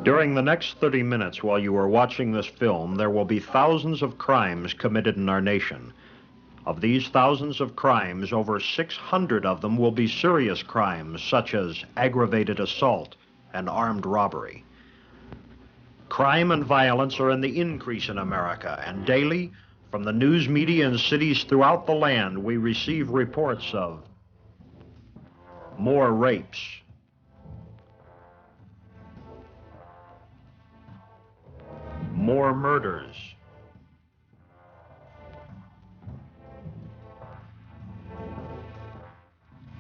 During the next 30 minutes while you are watching this film, there will be thousands of crimes committed in our nation. Of these thousands of crimes, over 600 of them will be serious crimes, such as aggravated assault and armed robbery. Crime and violence are in the increase in America, and daily, from the news media in cities throughout the land, we receive reports of more rapes, more murders,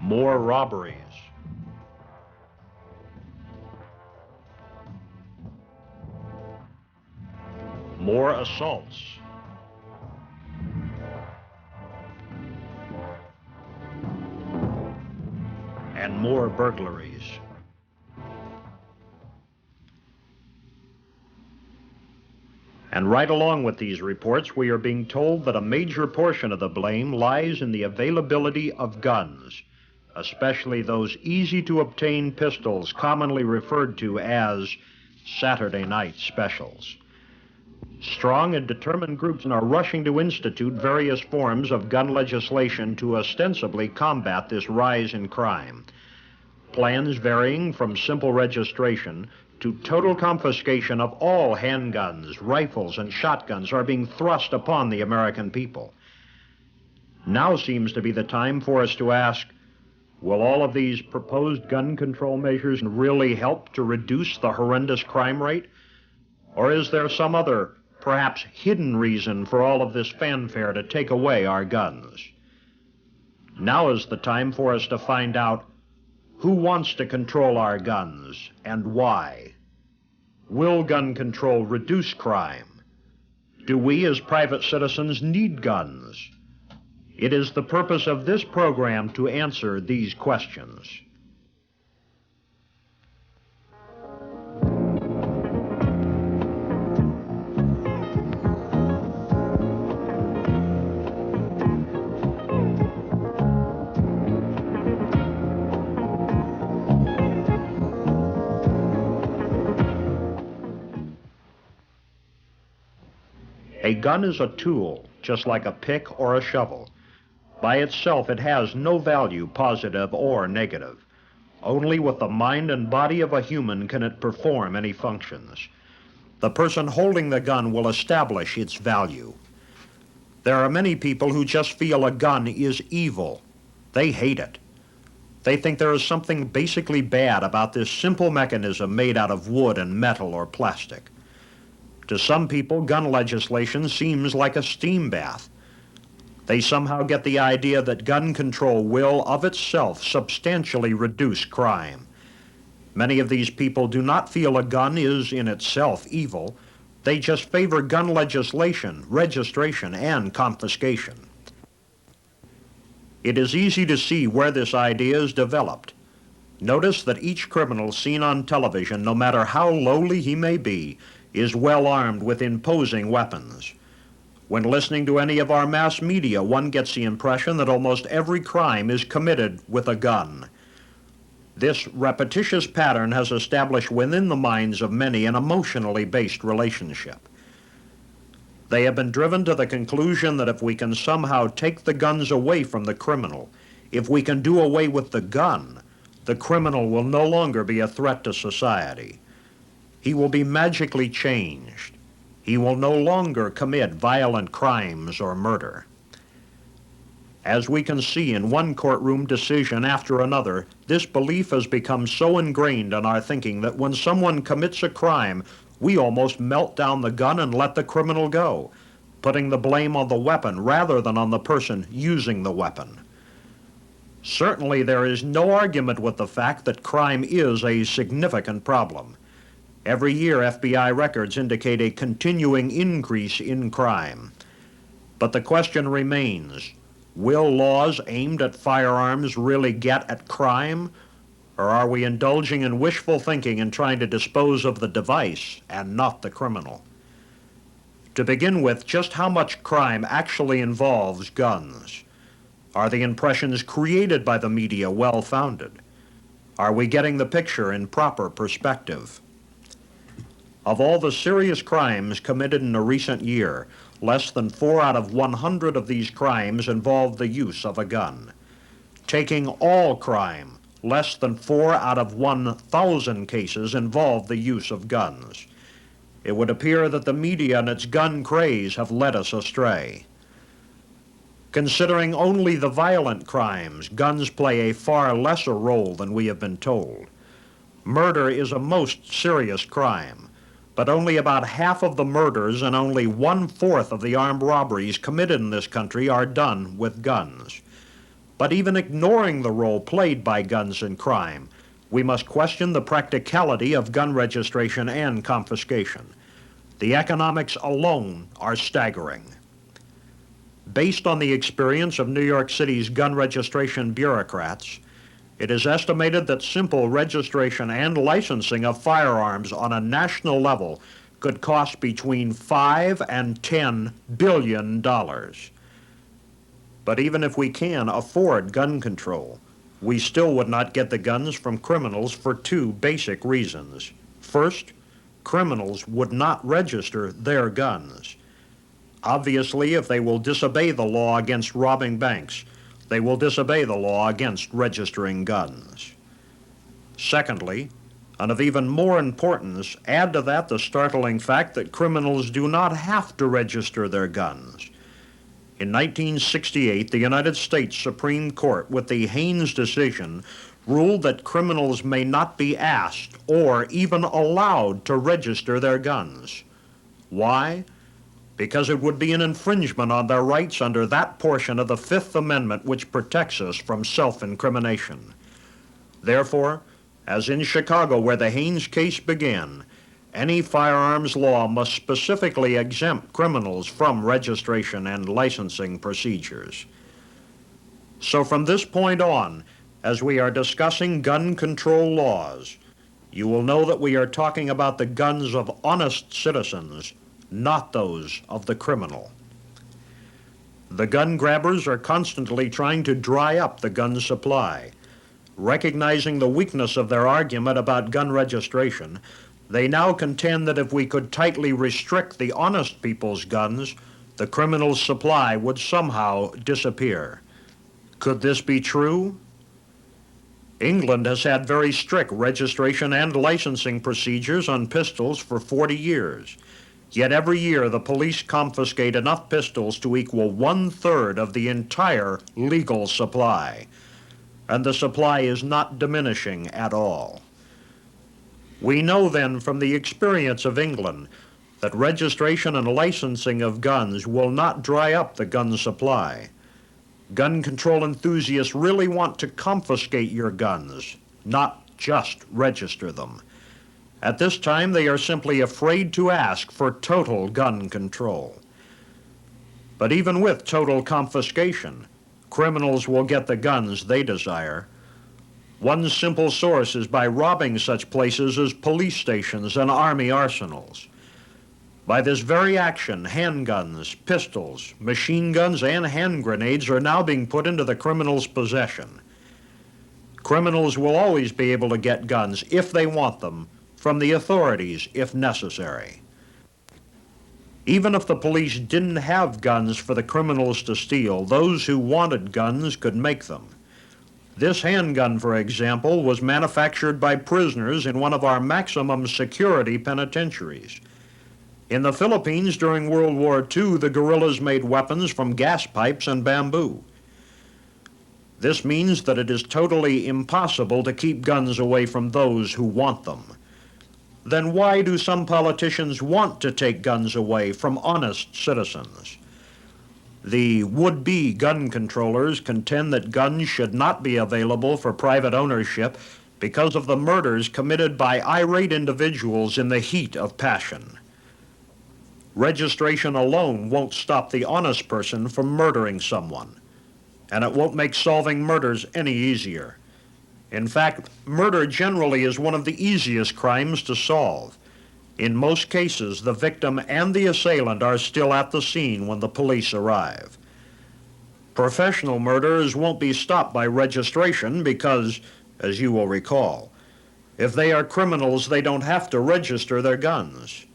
more robberies, more assaults, and more burglaries. And right along with these reports, we are being told that a major portion of the blame lies in the availability of guns, especially those easy-to-obtain pistols commonly referred to as Saturday night specials. Strong and determined groups are rushing to institute various forms of gun legislation to ostensibly combat this rise in crime. Plans varying from simple registration to total confiscation of all handguns, rifles, and shotguns are being thrust upon the American people. Now seems to be the time for us to ask, will all of these proposed gun control measures really help to reduce the horrendous crime rate? Or is there some other, perhaps hidden reason for all of this fanfare to take away our guns? Now is the time for us to find out who wants to control our guns and why. Will gun control reduce crime? Do we as private citizens need guns? It is the purpose of this program to answer these questions. A gun is a tool, just like a pick or a shovel. By itself, it has no value, positive or negative. Only with the mind and body of a human can it perform any functions. The person holding the gun will establish its value. There are many people who just feel a gun is evil. They hate it. They think there is something basically bad about this simple mechanism made out of wood and metal or plastic. To some people, gun legislation seems like a steam bath. They somehow get the idea that gun control will, of itself, substantially reduce crime. Many of these people do not feel a gun is, in itself, evil. They just favor gun legislation, registration, and confiscation. It is easy to see where this idea is developed. Notice that each criminal seen on television, no matter how lowly he may be, is well armed with imposing weapons. When listening to any of our mass media, one gets the impression that almost every crime is committed with a gun. This repetitious pattern has established within the minds of many an emotionally based relationship. They have been driven to the conclusion that if we can somehow take the guns away from the criminal, if we can do away with the gun, the criminal will no longer be a threat to society. He will be magically changed. He will no longer commit violent crimes or murder. As we can see in one courtroom decision after another, this belief has become so ingrained in our thinking that when someone commits a crime, we almost melt down the gun and let the criminal go, putting the blame on the weapon rather than on the person using the weapon. Certainly, there is no argument with the fact that crime is a significant problem. Every year, FBI records indicate a continuing increase in crime. But the question remains, will laws aimed at firearms really get at crime? Or are we indulging in wishful thinking and trying to dispose of the device and not the criminal? To begin with, just how much crime actually involves guns? Are the impressions created by the media well-founded? Are we getting the picture in proper perspective? Of all the serious crimes committed in a recent year, less than 4 out of 100 of these crimes involved the use of a gun. Taking all crime, less than 4 out of 1,000 cases involved the use of guns. It would appear that the media and its gun craze have led us astray. Considering only the violent crimes, guns play a far lesser role than we have been told. Murder is a most serious crime, but only about half of the murders and only 1/4 of the armed robberies committed in this country are done with guns. But even ignoring the role played by guns in crime, we must question the practicality of gun registration and confiscation. The economics alone are staggering. Based on the experience of New York City's gun registration bureaucrats, it is estimated that simple registration and licensing of firearms on a national level could cost between $5 and $10 billion. But even if we can afford gun control, we still would not get the guns from criminals for 2 basic reasons. First, criminals would not register their guns. Obviously, if they will disobey the law against robbing banks, they will disobey the law against registering guns. Secondly, and of even more importance, add to that the startling fact that criminals do not have to register their guns. In 1968, the United States Supreme Court, with the Haynes decision, ruled that criminals may not be asked or even allowed to register their guns. Why? Because it would be an infringement on their rights under that portion of the Fifth Amendment which protects us from self-incrimination. Therefore, as in Chicago where the Haynes case began, any firearms law must specifically exempt criminals from registration and licensing procedures. So from this point on, as we are discussing gun control laws, you will know that we are talking about the guns of honest citizens, not those of the criminal. The gun grabbers are constantly trying to dry up the gun supply. Recognizing the weakness of their argument about gun registration, they now contend that if we could tightly restrict the honest people's guns, the criminals' supply would somehow disappear. Could this be true? England has had very strict registration and licensing procedures on pistols for 40 years. Yet every year the police confiscate enough pistols to equal 1/3 of the entire legal supply. And the supply is not diminishing at all. We know then from the experience of England that registration and licensing of guns will not dry up the gun supply. Gun control enthusiasts really want to confiscate your guns, not just register them. At this time, they are simply afraid to ask for total gun control. But even with total confiscation, criminals will get the guns they desire. One simple source is by robbing such places as police stations and army arsenals. By this very action, handguns, pistols, machine guns, and hand grenades are now being put into the criminals' possession. Criminals will always be able to get guns, if they want them, from the authorities if necessary. Even if the police didn't have guns for the criminals to steal, those who wanted guns could make them. This handgun, for example, was manufactured by prisoners in one of our maximum security penitentiaries. In the Philippines during World War II, the guerrillas made weapons from gas pipes and bamboo. This means that it is totally impossible to keep guns away from those who want them. Then why do some politicians want to take guns away from honest citizens? The would-be gun controllers contend that guns should not be available for private ownership because of the murders committed by irate individuals in the heat of passion. Registration alone won't stop the honest person from murdering someone, and it won't make solving murders any easier. In fact, murder generally is one of the easiest crimes to solve. In most cases, the victim and the assailant are still at the scene when the police arrive. Professional murderers won't be stopped by registration because, as you will recall, If they are criminals, they don't have to register their guns.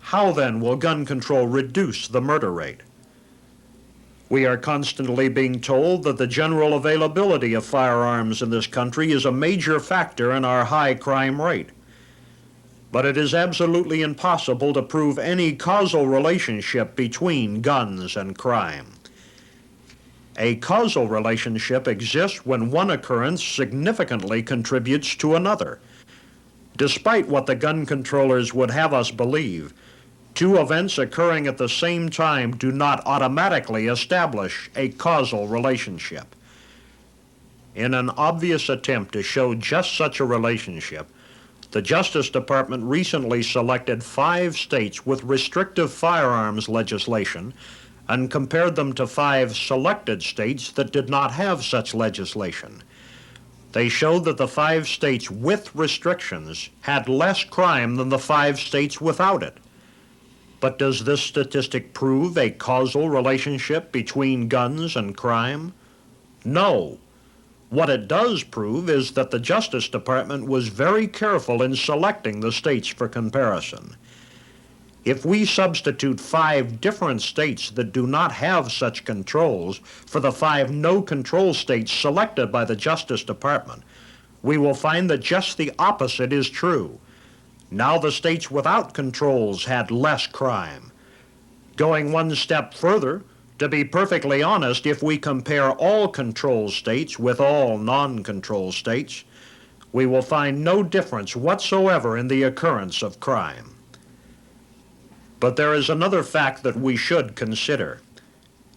How then will gun control reduce the murder rate? We are constantly being told that the general availability of firearms in this country is a major factor in our high crime rate. But it is absolutely impossible to prove any causal relationship between guns and crime. A causal relationship exists when one occurrence significantly contributes to another. Despite what the gun controllers would have us believe, two events occurring at the same time do not automatically establish a causal relationship. In an obvious attempt to show just such a relationship, the Justice Department recently selected 5 states with restrictive firearms legislation and compared them to 5 selected states that did not have such legislation. They showed that the 5 states with restrictions had less crime than the 5 states without it. But does this statistic prove a causal relationship between guns and crime? No. What it does prove is that the Justice Department was very careful in selecting the states for comparison. If we substitute 5 different states that do not have such controls for the 5 no-control states selected by the Justice Department, we will find that just the opposite is true. Now the states without controls had less crime. Going one step further, to be perfectly honest, if we compare all control states with all non-control states, we will find no difference whatsoever in the occurrence of crime. But there is another fact that we should consider.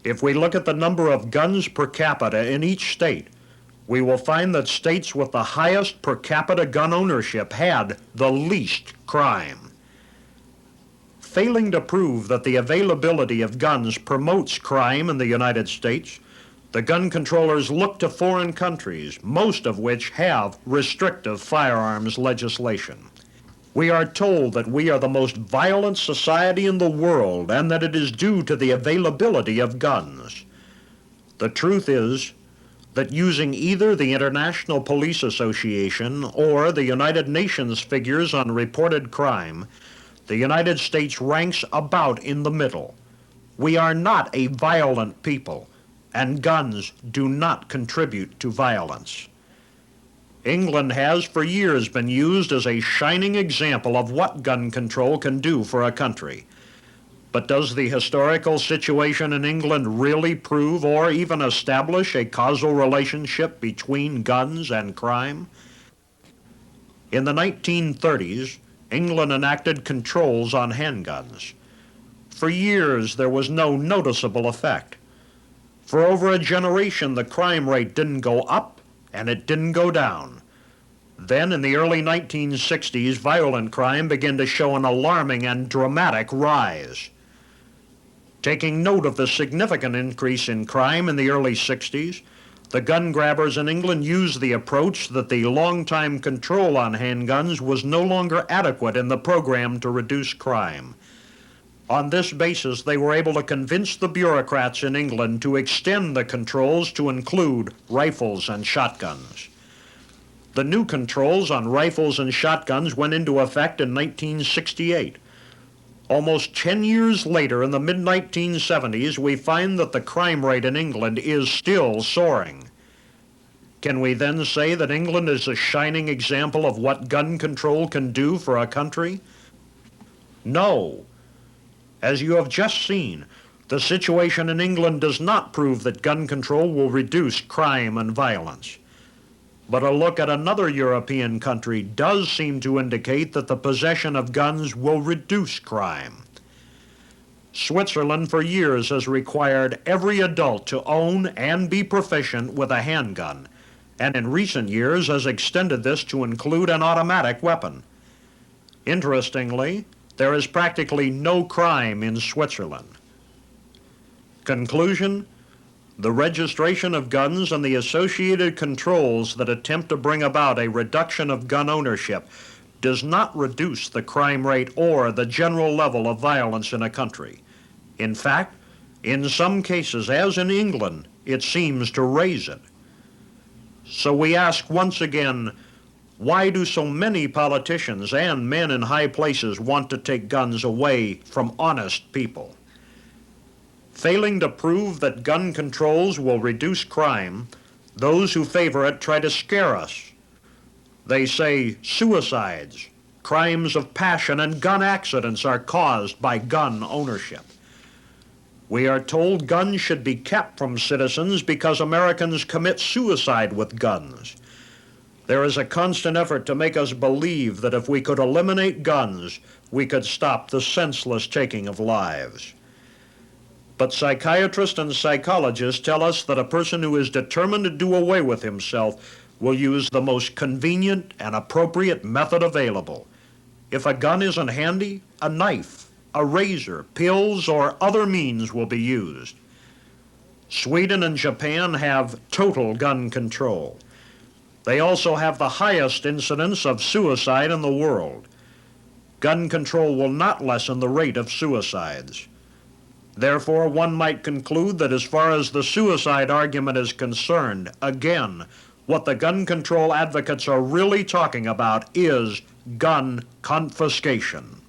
If we look at the number of guns per capita in each state, we will find that states with the highest per capita gun ownership had the least crime. Failing to prove that the availability of guns promotes crime in the United States, the gun controllers look to foreign countries, most of which have restrictive firearms legislation. We are told that we are the most violent society in the world and that it is due to the availability of guns. The truth is that using either the International Police Association or the United Nations figures on reported crime, the United States ranks about in the middle. We are not a violent people, and guns do not contribute to violence. England has for years been used as a shining example of what gun control can do for a country. But does the historical situation in England really prove or even establish a causal relationship between guns and crime? In the 1930s, England enacted controls on handguns. For years, there was no noticeable effect. For over a generation, the crime rate didn't go up and it didn't go down. Then, in the early 1960s, violent crime began to show an alarming and dramatic rise. Taking note of the significant increase in crime in the early 60s, the gun grabbers in England used the approach that the long-time control on handguns was no longer adequate in the program to reduce crime. On this basis, they were able to convince the bureaucrats in England to extend the controls to include rifles and shotguns. The new controls on rifles and shotguns went into effect in 1968. Almost 10 years later, in the mid-1970s, we find that the crime rate in England is still soaring. Can we then say that England is a shining example of what gun control can do for a country? No. As you have just seen, the situation in England does not prove that gun control will reduce crime and violence. But a look at another European country does seem to indicate that the possession of guns will reduce crime. Switzerland for years has required every adult to own and be proficient with a handgun, and in recent years has extended this to include an automatic weapon. Interestingly, there is practically no crime in Switzerland. Conclusion: the registration of guns and the associated controls that attempt to bring about a reduction of gun ownership does not reduce the crime rate or the general level of violence in a country. In fact, in some cases, as in England, it seems to raise it. So we ask once again, Why do so many politicians and men in high places want to take guns away from honest people? Failing to prove that gun controls will reduce crime, those who favor it try to scare us. They say suicides, crimes of passion, and gun accidents are caused by gun ownership. We are told guns should be kept from citizens because Americans commit suicide with guns. There is a constant effort to make us believe that if we could eliminate guns, we could stop the senseless taking of lives. But psychiatrists and psychologists tell us that a person who is determined to do away with himself will use the most convenient and appropriate method available. If a gun isn't handy, a knife, a razor, pills, or other means will be used. Sweden and Japan have total gun control. They also have the highest incidence of suicide in the world. Gun control will not lessen the rate of suicides. Therefore, one might conclude that as far as the suicide argument is concerned, again, what the gun control advocates are really talking about is gun confiscation.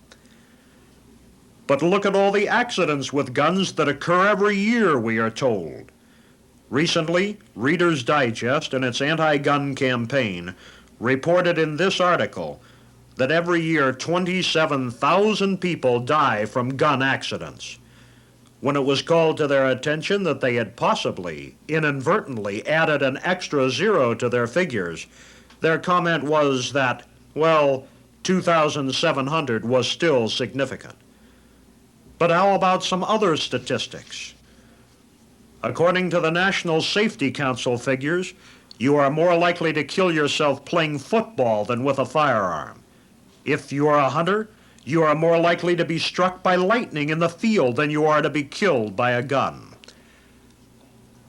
But look at all the accidents with guns that occur every year, we are told. Recently, Reader's Digest, in its anti-gun campaign, reported in this article that every year 27,000 people die from gun accidents. When it was called to their attention that they had possibly, inadvertently, added an extra zero to their figures, their comment was that, well, 2,700 was still significant. But how about some other statistics? According to the National Safety Council figures, you are more likely to kill yourself playing football than with a firearm. If you are a hunter, you are more likely to be struck by lightning in the field than you are to be killed by a gun.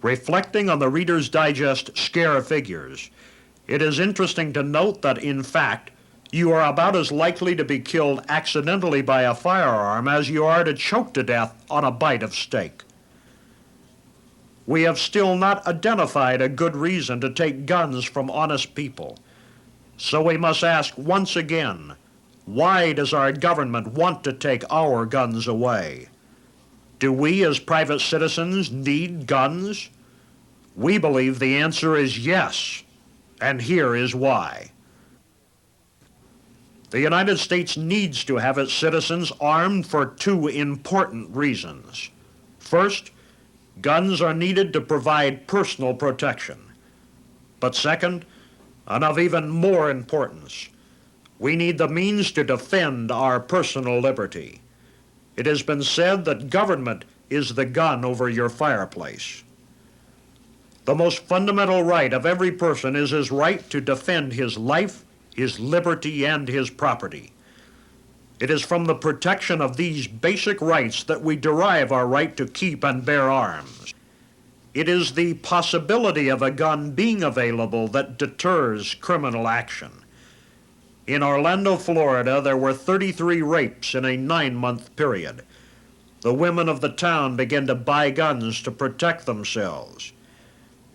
Reflecting on the Reader's Digest scare figures, it is interesting to note that, in fact, you are about as likely to be killed accidentally by a firearm as you are to choke to death on a bite of steak. We have still not identified a good reason to take guns from honest people. So we must ask once again, why does our government want to take our guns away? Do we as private citizens need guns? We believe the answer is yes, and here is why. The United States needs to have its citizens armed for two important reasons. First, guns are needed to provide personal protection. But second, and of even more importance, we need the means to defend our personal liberty. It has been said that government is the gun over your fireplace. The most fundamental right of every person is his right to defend his life, his liberty, and his property. It is from the protection of these basic rights that we derive our right to keep and bear arms. It is the possibility of a gun being available that deters criminal action. In Orlando, Florida, there were 33 rapes in a 9-month period. The women of the town began to buy guns to protect themselves.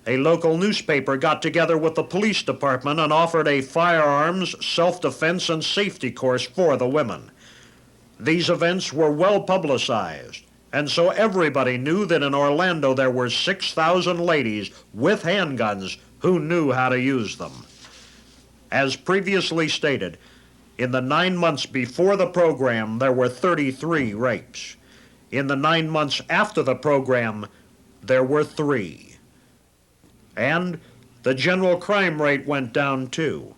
A local newspaper got together with the police department and offered a firearms, self-defense, and safety course for the women. These events were well publicized, and so everybody knew that in Orlando there were 6,000 ladies with handguns who knew how to use them. As previously stated, in the 9 months before the program, there were 33 rapes. In the 9 months after the program, there were 3. And the general crime rate went down too.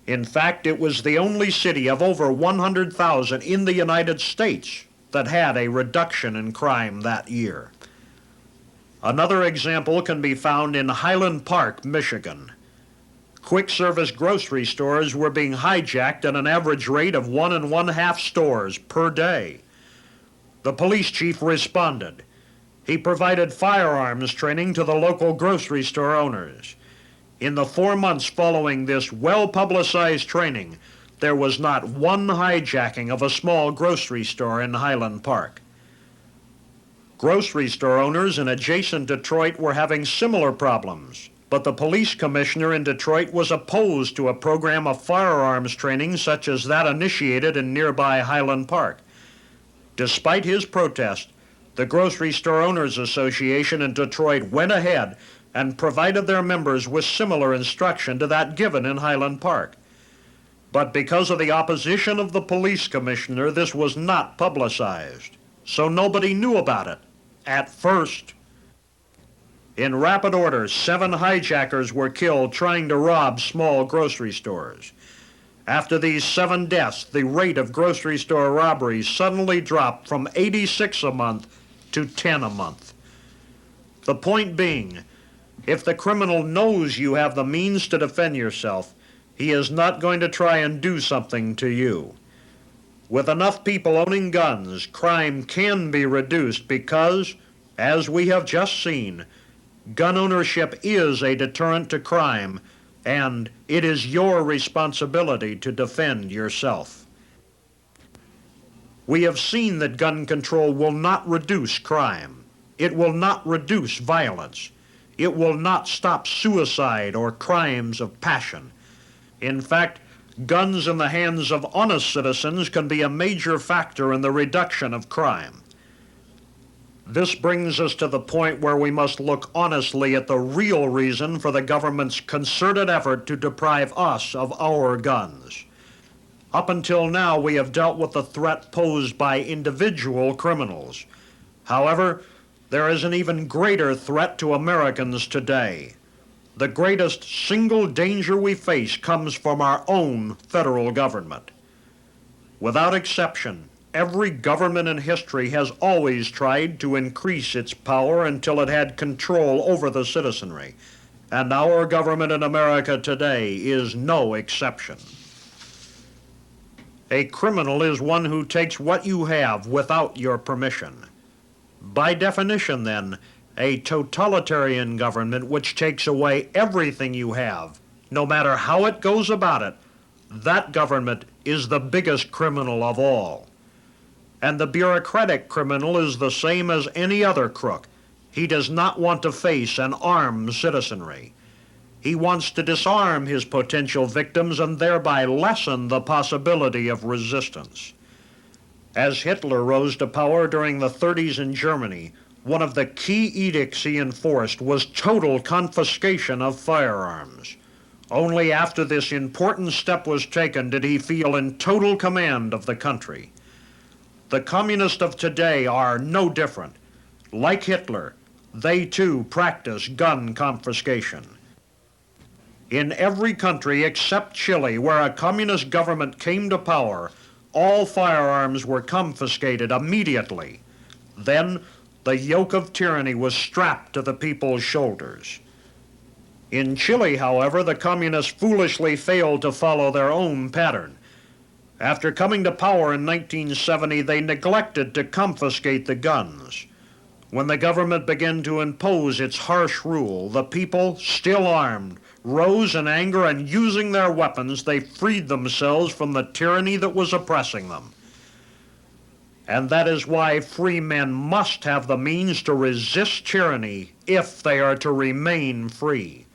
In fact, it was the only city of over 100,000 in the United States that had a reduction in crime that year. Another example can be found in Highland Park, Michigan. Quick service grocery stores were being hijacked at an average rate of 1 1/2 stores per day. The police chief responded. He provided firearms training to the local grocery store owners. In the 4 months following this well-publicized training, there was not one hijacking of a small grocery store in Highland Park. Grocery store owners in adjacent Detroit were having similar problems, but the police commissioner in Detroit was opposed to a program of firearms training such as that initiated in nearby Highland Park. Despite his protest, the Grocery Store Owners Association in Detroit went ahead and provided their members with similar instruction to that given in Highland Park. But because of the opposition of the police commissioner, this was not publicized, so nobody knew about it at first. In rapid order, 7 hijackers were killed trying to rob small grocery stores. After these 7 deaths, the rate of grocery store robberies suddenly dropped from 86 a month to 10 a month. The point being, if the criminal knows you have the means to defend yourself, he is not going to try and do something to you. With enough people owning guns, crime can be reduced because, as we have just seen, gun ownership is a deterrent to crime, and it is your responsibility to defend yourself. We have seen that gun control will not reduce crime. It will not reduce violence. It will not stop suicide or crimes of passion. In fact, guns in the hands of honest citizens can be a major factor in the reduction of crime. This brings us to the point where we must look honestly at the real reason for the government's concerted effort to deprive us of our guns. Up until now, we have dealt with the threat posed by individual criminals. However, there is an even greater threat to Americans today. The greatest single danger we face comes from our own federal government. Without exception, every government in history has always tried to increase its power until it had control over the citizenry, and our government in America today is no exception. A criminal is one who takes what you have without your permission. By definition, then, a totalitarian government which takes away everything you have, no matter how it goes about it, that government is the biggest criminal of all. And the bureaucratic criminal is the same as any other crook. He does not want to face an armed citizenry. He wants to disarm his potential victims and thereby lessen the possibility of resistance. As Hitler rose to power during the 30s in Germany, one of the key edicts he enforced was total confiscation of firearms. Only after this important step was taken did he feel in total command of the country. The communists of today are no different. Like Hitler, they too practice gun confiscation. In every country except Chile, where a communist government came to power, all firearms were confiscated immediately. Then, the yoke of tyranny was strapped to the people's shoulders. In Chile, however, the communists foolishly failed to follow their own pattern. After coming to power in 1970, they neglected to confiscate the guns. When the government began to impose its harsh rule, the people, still armed, rose in anger, and using their weapons, they freed themselves from the tyranny that was oppressing them. And that is why free men must have the means to resist tyranny if they are to remain free.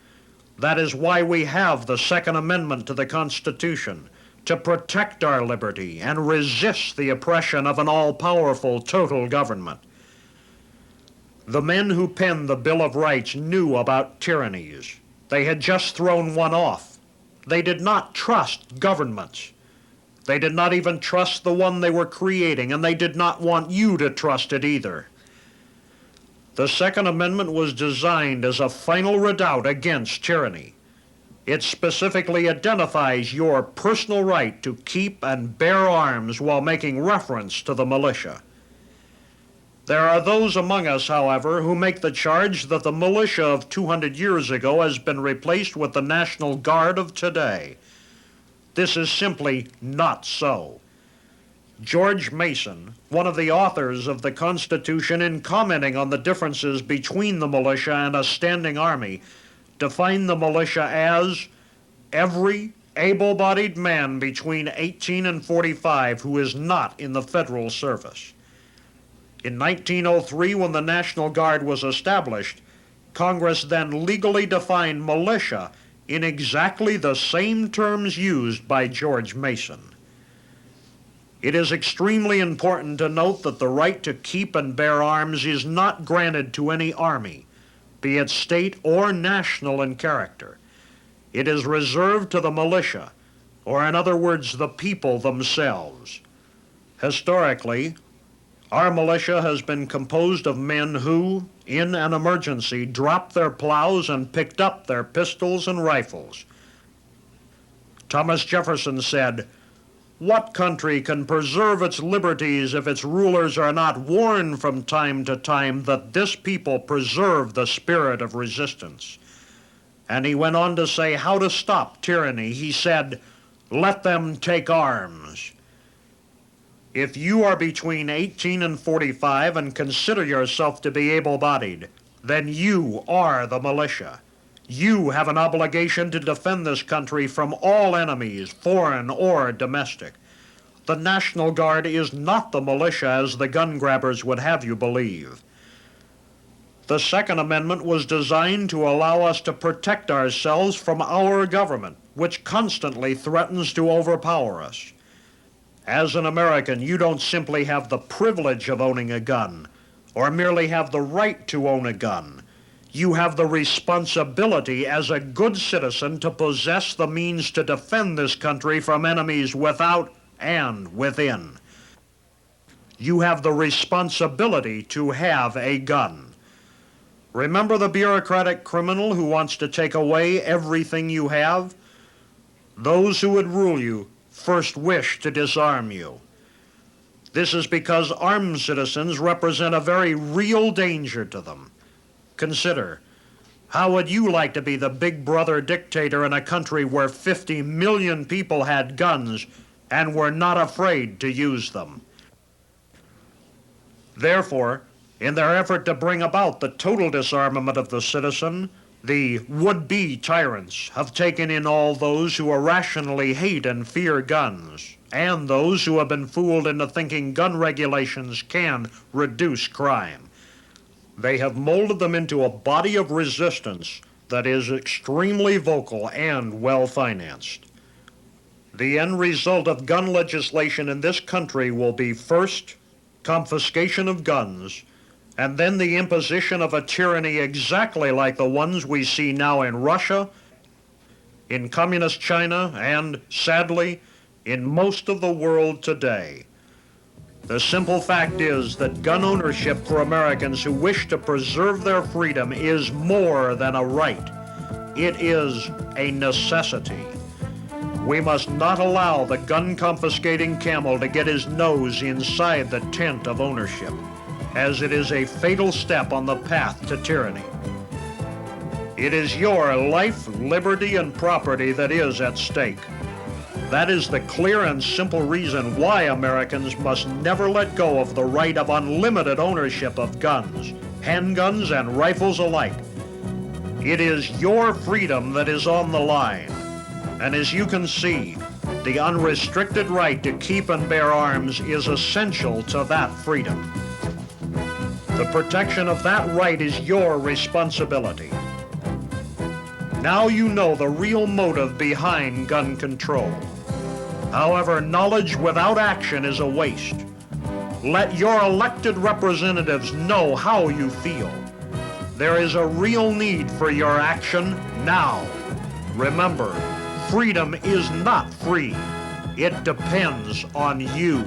That is why we have the Second Amendment to the Constitution, to protect our liberty and resist the oppression of an all-powerful total government. The men who penned the Bill of Rights knew about tyrannies. They had just thrown one off. They did not trust governments. They did not even trust the one they were creating, and they did not want you to trust it either. The Second Amendment was designed as a final redoubt against tyranny. It specifically identifies your personal right to keep and bear arms while making reference to the militia. There are those among us, however, who make the charge that the militia of 200 years ago has been replaced with the National Guard of today. This is simply not so. George Mason, one of the authors of the Constitution, in commenting on the differences between the militia and a standing army, defined the militia as every able-bodied man between 18 and 45 who is not in the federal service. In 1903, when the National Guard was established, Congress then legally defined militia in exactly the same terms used by George Mason. It is extremely important to note that the right to keep and bear arms is not granted to any army, be it state or national in character. It is reserved to the militia, or in other words, the people themselves. Historically, our militia has been composed of men who, in an emergency, dropped their plows and picked up their pistols and rifles. Thomas Jefferson said, "What country can preserve its liberties if its rulers are not warned from time to time that this people preserve the spirit of resistance?" And he went on to say how to stop tyranny. He said, "Let them take arms." If you are between 18 and 45 and consider yourself to be able-bodied, then you are the militia. You have an obligation to defend this country from all enemies, foreign or domestic. The National Guard is not the militia as the gun grabbers would have you believe. The Second Amendment was designed to allow us to protect ourselves from our government, which constantly threatens to overpower us. As an American, you don't simply have the privilege of owning a gun, or merely have the right to own a gun. You have the responsibility as a good citizen to possess the means to defend this country from enemies without and within. You have the responsibility to have a gun. Remember the bureaucratic criminal who wants to take away everything you have? Those who would rule you first wish to disarm you. This is because armed citizens represent a very real danger to them. Consider, how would you like to be the big brother dictator in a country where 50 million people had guns and were not afraid to use them? Therefore, in their effort to bring about the total disarmament of the citizen, the would-be tyrants have taken in all those who irrationally hate and fear guns, and those who have been fooled into thinking gun regulations can reduce crime. They have molded them into a body of resistance that is extremely vocal and well-financed. The end result of gun legislation in this country will be first, confiscation of guns, and then the imposition of a tyranny exactly like the ones we see now in Russia, in communist China, and, sadly, in most of the world today. The simple fact is that gun ownership for Americans who wish to preserve their freedom is more than a right. It is a necessity. We must not allow the gun-confiscating camel to get his nose inside the tent of ownership, as it is a fatal step on the path to tyranny. It is your life, liberty, and property that is at stake. That is the clear and simple reason why Americans must never let go of the right of unlimited ownership of guns, handguns, and rifles alike. It is your freedom that is on the line. And as you can see, the unrestricted right to keep and bear arms is essential to that freedom. The protection of that right is your responsibility. Now you know the real motive behind gun control. However, knowledge without action is a waste. Let your elected representatives know how you feel. There is a real need for your action now. Remember, freedom is not free. It depends on you.